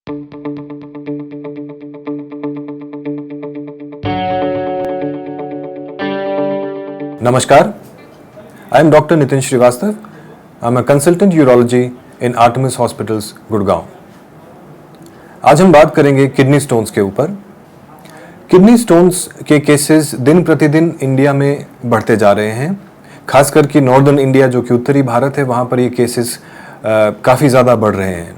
Namaskar, I am Dr. Nitin Srivastava. I am a consultant urology in Artemis Hospitals, Gurgaon. आज हम बात करेंगे kidney stones के ऊपर। किडनी स्टोन्स के केसेस दिन प्रतिदिन इंडिया में बढ़ते जा रहे हैं, खासकर कि नॉर्दर्न इंडिया जो कि उत्तरी भारत है वहाँ पर ये केसेस काफ़ी ज़्यादा बढ़ रहे हैं।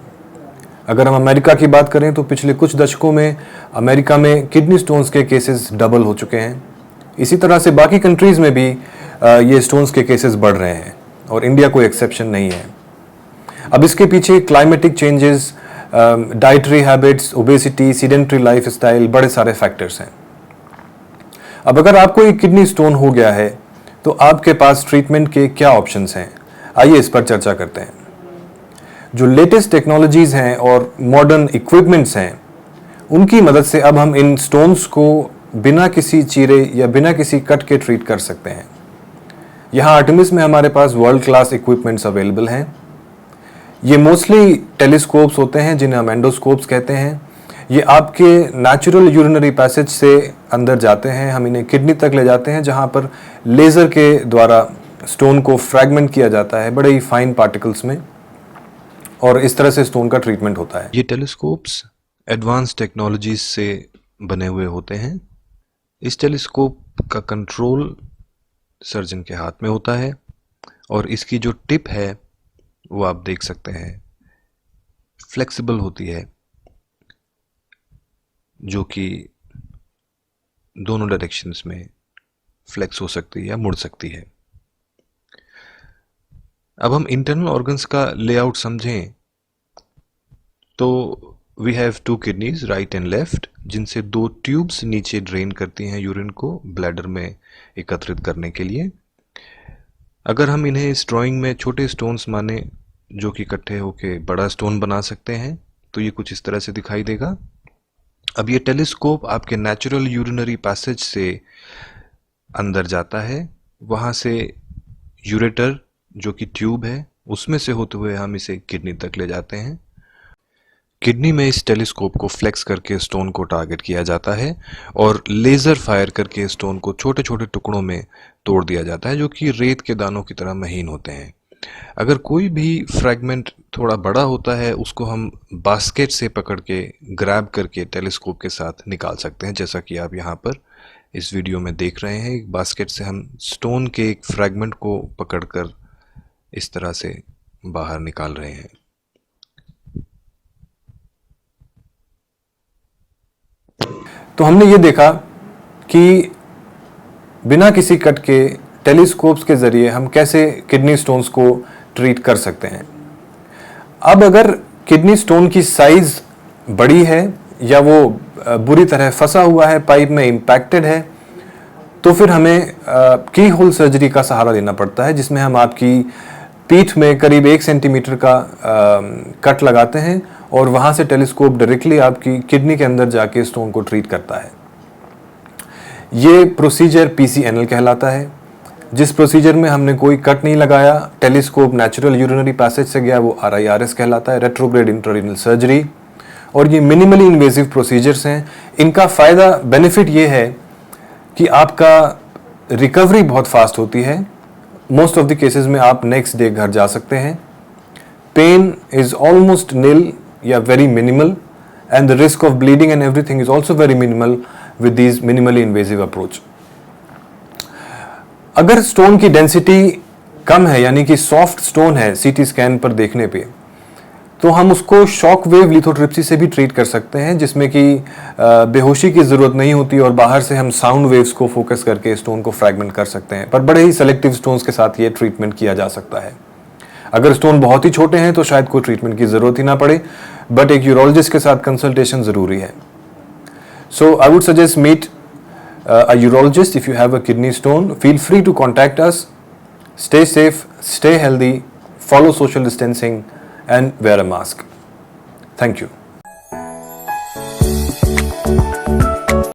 अगर हम अमेरिका की बात करें तो पिछले कुछ दशकों में अमेरिका में किडनी स्टोन्स के केसेस डबल हो चुके हैं। इसी तरह से बाकी कंट्रीज़ में भी ये स्टोन्स के केसेस बढ़ रहे हैं और इंडिया कोई एक्सेप्शन नहीं है। अब इसके पीछे climatic changes, dietary habits, obesity, sedentary lifestyle, बड़े सारे फैक्टर्स हैं। अब अगर आपको एक किडनी स्टोन हो गया है तो आपके पास ट्रीटमेंट के क्या ऑप्शंस हैं, आइए इस पर चर्चा करते हैं। जो लेटेस्ट टेक्नोलॉजीज़ हैं और मॉडर्न इक्विपमेंट्स हैं उनकी मदद से अब हम इन स्टोन्स को बिना किसी चीरे या बिना किसी कट के ट्रीट कर सकते हैं। यहाँ आर्टेमिस में हमारे पास वर्ल्ड क्लास इक्विपमेंट्स अवेलेबल हैं। ये मोस्टली टेलीस्कोप्स होते हैं जिन्हें हम एंडोस्कोप्स कहते हैं। ये आपके नेचुरल यूरिनरी पैसेज से अंदर जाते हैं, हम इन्हें किडनी तक ले जाते हैं जहाँ पर लेज़र के द्वारा स्टोन को फ्रैगमेंट किया जाता है बड़े ही फाइन पार्टिकल्स में, और इस तरह से स्टोन का ट्रीटमेंट होता है। ये टेलीस्कोप्स एडवांस टेक्नोलॉजीज से बने हुए होते हैं। इस टेलीस्कोप का कंट्रोल सर्जन के हाथ में होता है और इसकी जो टिप है वो आप देख सकते हैं फ्लेक्सिबल होती है, जो कि दोनों डायरेक्शंस में फ्लेक्स हो सकती है या मुड़ सकती है। अब हम इंटरनल ऑर्गन्स का लेआउट समझें तो we have two kidneys, right and left, जिनसे दो ट्यूब्स नीचे ड्रेन करती हैं यूरिन को ब्लैडर में एकत्रित करने के लिए। अगर हम इन्हें इस ड्राइंग में छोटे स्टोन्स माने जो कि इकट्ठे होके बड़ा स्टोन बना सकते हैं तो ये कुछ इस तरह से दिखाई देगा। अब ये टेलीस्कोप आपके नेचुरल यूरिनरी पैसेज से अंदर जाता है, वहाँ से यूरेटर जो कि ट्यूब है उसमें से होते हुए हम इसे किडनी तक ले जाते हैं। किडनी में इस टेलीस्कोप को फ्लेक्स करके स्टोन को टारगेट किया जाता है और लेज़र फायर करके स्टोन को छोटे छोटे टुकड़ों में तोड़ दिया जाता है जो कि रेत के दानों की तरह महीन होते हैं। अगर कोई भी फ्रैगमेंट थोड़ा बड़ा होता है उसको हम बास्केट से पकड़ के ग्रैब करके टेलीस्कोप के साथ निकाल सकते हैं, जैसा कि आप यहाँ पर इस वीडियो में देख रहे हैं। एक बास्केट से हम स्टोन के एक फ्रैगमेंट को पकड़कर इस तरह से बाहर निकाल रहे हैं। तो हमने ये देखा कि बिना किसी कट के टेलीस्कोप्स के ज़रिए हम कैसे किडनी स्टोन्स को ट्रीट कर सकते हैं। अब अगर किडनी स्टोन की साइज़ बड़ी है या वो बुरी तरह फंसा हुआ है, पाइप में इम्पैक्टेड है, तो फिर हमें की होल सर्जरी का सहारा लेना पड़ता है, जिसमें हम आपकी पीठ में करीब 1 सेंटीमीटर का कट लगाते हैं और वहाँ से टेलीस्कोप डायरेक्टली आपकी किडनी के अंदर जाके स्टोन को ट्रीट करता है। ये प्रोसीजर PCNL कहलाता है। जिस प्रोसीजर में हमने कोई कट नहीं लगाया, टेलीस्कोप नेचुरल यूरिनरी पैसेज से गया, वो RIRS कहलाता है, रेट्रोग्रेड इंट्रारीनल सर्जरी। और ये मिनिमली इन्वेजिव प्रोसीजर्स हैं। इनका फ़ायदा, बेनिफिट ये है कि आपका रिकवरी बहुत फास्ट होती है। मोस्ट ऑफ द केसेस में आप नेक्स्ट डे घर जा सकते हैं। पेन इज ऑलमोस्ट निल या very minimal, and the risk of bleeding and everything is also very minimal with these minimally invasive approach. अगर स्टोन की डेंसिटी कम है, यानी कि सॉफ्ट स्टोन है CT स्कैन पर देखने पे, तो हम उसको शॉक वेव लिथोट्रिप्सी से भी ट्रीट कर सकते हैं, जिसमें कि बेहोशी की ज़रूरत नहीं होती और बाहर से हम साउंड वेव्स को फोकस करके स्टोन को फ्रैगमेंट कर सकते हैं। पर बड़े ही सेलेक्टिव स्टोन्स के साथ ये ट्रीटमेंट किया जा सकता है। अगर स्टोन बहुत ही छोटे हैं तो शायद कोई ट्रीटमेंट की ज़रूरत ही ना पड़े, बट एक यूरोलॉजिस्ट के साथ कंसल्टेशन ज़रूरी है। So I would suggest meet a urologist if you have a kidney stone. Feel free to contact us. Stay safe, stay healthy, follow social distancing, and wear a mask. Thank you.